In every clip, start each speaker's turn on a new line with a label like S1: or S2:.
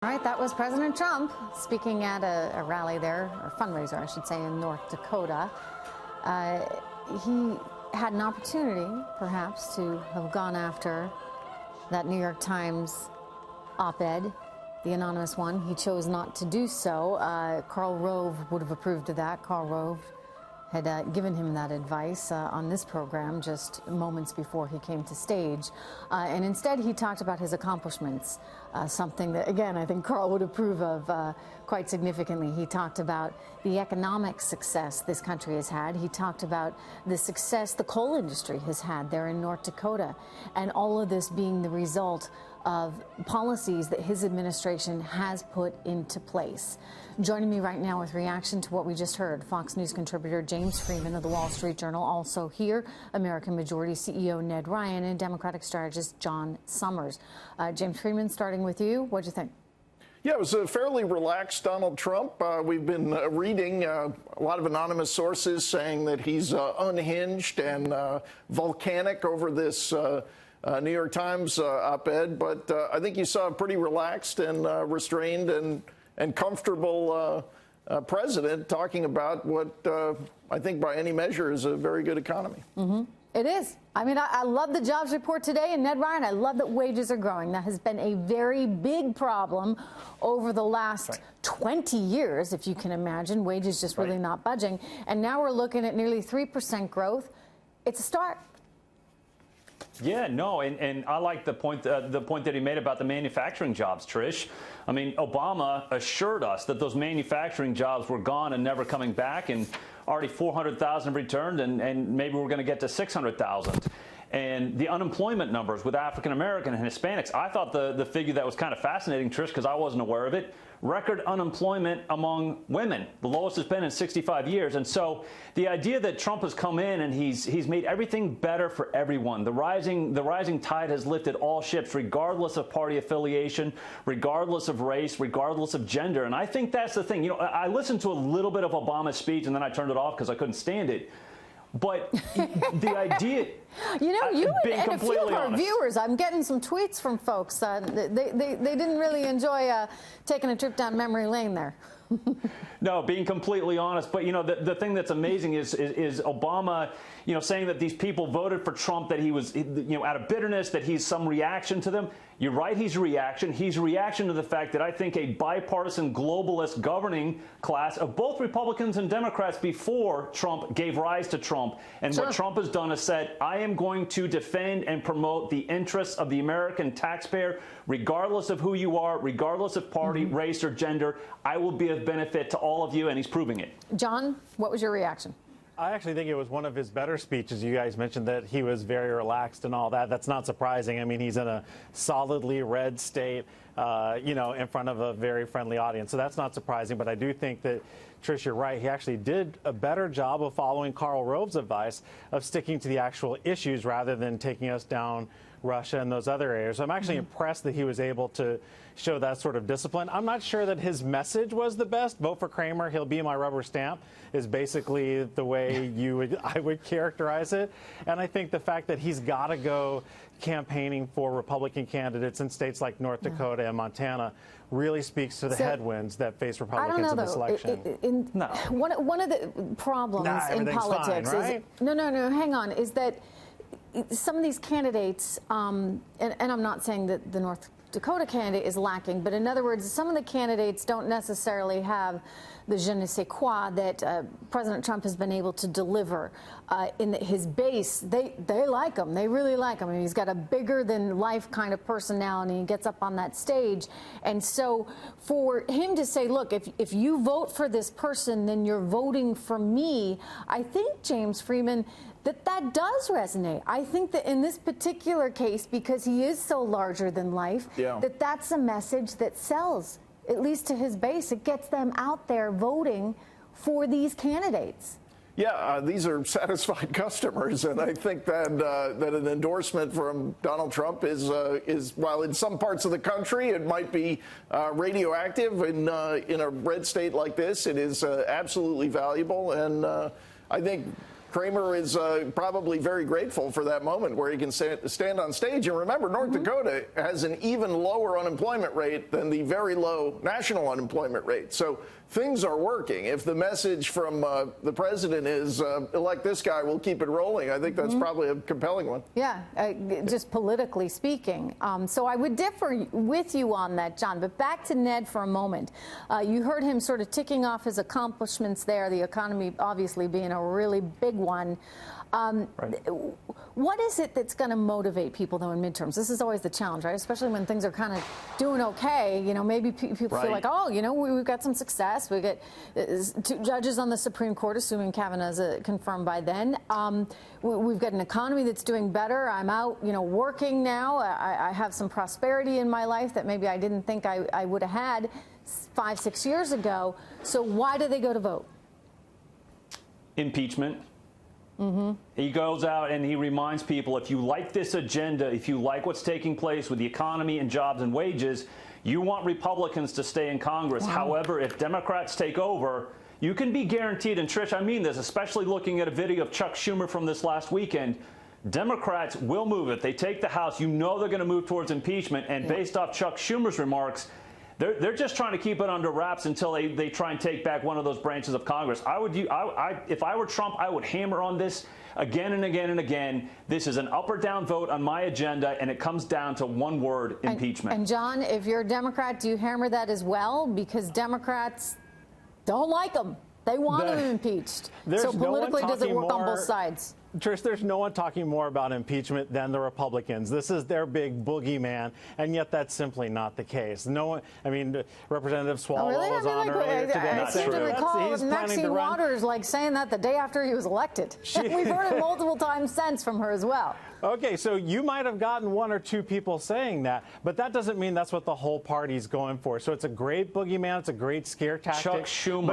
S1: All right, that was President Trump speaking at a rally there, or fundraiser, I should say, in North Dakota. He had an opportunity, perhaps, to have gone after that New York Times op-ed, the anonymous one. He chose not to do so. Karl Rove would have approved of that. Karl Rove had given him that advice on this program just moments before he came to stage. And instead, he talked about his accomplishments, something that, again, I think Karl would approve of quite significantly. He talked about the economic success this country has had. He talked about the success the coal industry has had there in North Dakota, and all of this being the result of policies that his administration has put into place. Joining me right now with reaction to what we just heard, Fox News contributor James Freeman of the Wall Street Journal. Also here, American Majority CEO Ned Ryun and Democratic strategist Jon Summers. James Freeman, starting with you, what'd you think?
S2: Yeah, it was a fairly relaxed Donald Trump. We've been reading a lot of anonymous sources saying that he's unhinged and volcanic over this New York Times op-ed, but I think you saw a pretty relaxed and restrained and comfortable president talking about what I think by any measure is a very good economy.
S1: Mm-hmm. It is. I mean, I love the jobs report today, and Ned Ryun, I love that wages are growing. That has been a very big problem over the last 20 years, if you can imagine. Wages just really not budging. And now we're looking at nearly 3% growth. It's a start.
S3: Yeah, no, and I like the point that he made about the manufacturing jobs, Trish. I mean, Obama assured us that those manufacturing jobs were gone and never coming back, and already 400,000 returned, and maybe we're going to get to 600,000. And the unemployment numbers with African American and Hispanics, I thought the figure that was kind of fascinating, Trish, because I wasn't aware of it. Record unemployment among women, the lowest it's been in 65 years. And so the idea that Trump has come in and he's made everything better for everyone. The rising tide has lifted all ships, regardless of party affiliation, regardless of race, regardless of gender. And I think that's the thing. You know, I listened to a little bit of Obama's speech and then I turned it off because I couldn't stand it. But the idea,
S1: you know, you and a few of our
S3: honest.
S1: viewers, I'm getting some tweets from folks. They didn't really enjoy taking a trip down memory lane there.
S3: No, being completely honest. But, you know, the thing that's amazing is Obama, you know, saying that these people voted for Trump, that he was, you know, out of bitterness, that he's some reaction to them. You're right, he's a reaction. He's a reaction to the fact that I think a bipartisan globalist governing class of both Republicans and Democrats before Trump gave rise to Trump. And what Trump has done is said, I am going to defend and promote the interests of the American taxpayer, regardless of who you are, regardless of party, race, or gender. I will be of benefit to all of you, and he's proving it.
S1: John, what was your reaction?
S4: I actually think it was one of his better speeches. You guys mentioned that he was very relaxed and all that. That's not surprising. I mean, he's in a solidly red state, you know, in front of a very friendly audience. So that's not surprising. But I do think that, Trish, you're right. He actually did a better job of following Karl Rove's advice of sticking to the actual issues rather than taking us down Russia and those other areas. So I'm actually impressed that he was able to show that sort of discipline. I'm not sure that his message was the best. Vote for Kramer, he'll be my rubber stamp, is basically the way I would characterize it. And I think the fact that he's got to go campaigning for Republican candidates in states like North Dakota and Montana really speaks to the headwinds that face Republicans in this election.
S1: One of the problems in politics is hang on, is that some of these candidates, and I'm not saying that the North Dakota candidate is lacking, but in other words, some of the candidates don't necessarily have the je ne sais quoi that President Trump has been able to deliver. In his base, they like him. They really like him. I mean, he's got a bigger-than-life kind of personality. He gets up on that stage. And so for him to say, look, if you vote for this person, then you're voting for me, I think, James Freeman, that does resonate. I think that in this particular case, because he is so larger than life, that's a message that sells, at least to his base. It gets them out there voting for these candidates.
S2: Yeah, these are satisfied customers, and I think that that an endorsement from Donald Trump is while in some parts of the country it might be radioactive, in a red state like this, it is absolutely valuable, and I think Kramer is probably very grateful for that moment where he can stand on stage. And remember, North Dakota has an even lower unemployment rate than the very low national unemployment rate. So things are working. If the message from the president is elect this guy, we'll keep it rolling, I think that's probably a compelling one.
S1: Yeah, just politically speaking. So I would differ with you on that, John. But back to Ned for a moment. You heard him sort of ticking off his accomplishments there, the economy obviously being a really big one. Right. What is it that's going to motivate people, though, in midterms? This is always the challenge, right? Especially when things are kind of doing okay. You know, maybe people feel like, oh, you know, we've got some success. We get 2 judges on the Supreme Court, assuming Kavanaugh's confirmed by then. We've got an economy that's doing better. I'm out, you know, working now. I have some prosperity in my life that maybe I didn't think I would have had 5, 6 years ago. So why do they go to vote?
S3: Impeachment. He goes out and he reminds people, if you like this agenda, if you like what's taking place with the economy and jobs and wages, you want Republicans to stay in Congress. However, if Democrats take over, you can be guaranteed, and Trish, I mean this, especially looking at a video of Chuck Schumer from this last weekend, Democrats will move it. They take the House. You know they're going to move towards impeachment. And based off Chuck Schumer's remarks, they're just trying to keep it under wraps until they try and take back one of those branches of Congress. If I were Trump, I would hammer on this again and again and again. This is an up or down vote on my agenda, and it comes down to one word: impeachment.
S1: And John, if you're a Democrat, do you hammer that as well? Because Democrats don't like them. They want them impeached. So politically, does it work on both sides?
S4: Trish, there's no one talking more about impeachment than the Republicans. This is their big boogeyman, and yet that's simply not the case. No one, I mean, Representative Swalwell was on earlier today.
S1: I seem to recall Maxine Waters saying that the day after he was elected. We've heard it multiple times since from her as well.
S4: Okay, so you might have gotten 1 or 2 people saying that, but that doesn't mean that's what the whole party's going for. So it's a great boogeyman, it's a great scare tactic.
S3: Chuck Schumer.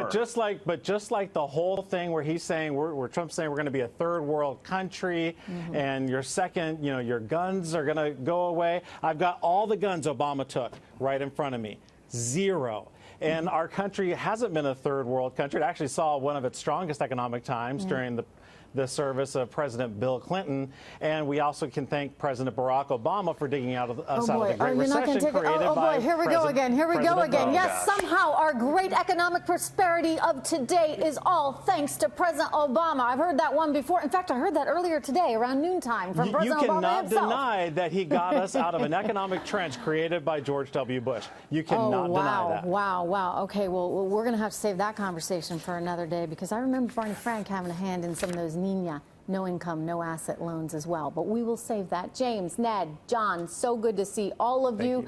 S4: But just like the whole thing where he's saying, where Trump's saying we're going to be a third world country, and your second, you know, your guns are going to go away. I've got all the guns Obama took right in front of me. 0. And our country hasn't been a third world country. It actually saw one of its strongest economic times during the service of President Bill Clinton, and we also can thank President Barack Obama for digging us out of the Great Recession created by
S1: here we go again. Here we go again. Yes, somehow our great economic prosperity of today is all thanks to President Obama. I've heard that one before. In fact, I heard that earlier today around noontime from President Obama himself.
S4: You cannot deny that he got us out of an economic trench created by George W. Bush. You cannot deny that.
S1: Wow. Okay, well, we're going to have to save that conversation for another day, because I remember Barney Frank having a hand in some of those NINA, no income, no asset loans as well. But we will save that. James, Ned, John, so good to see all of you.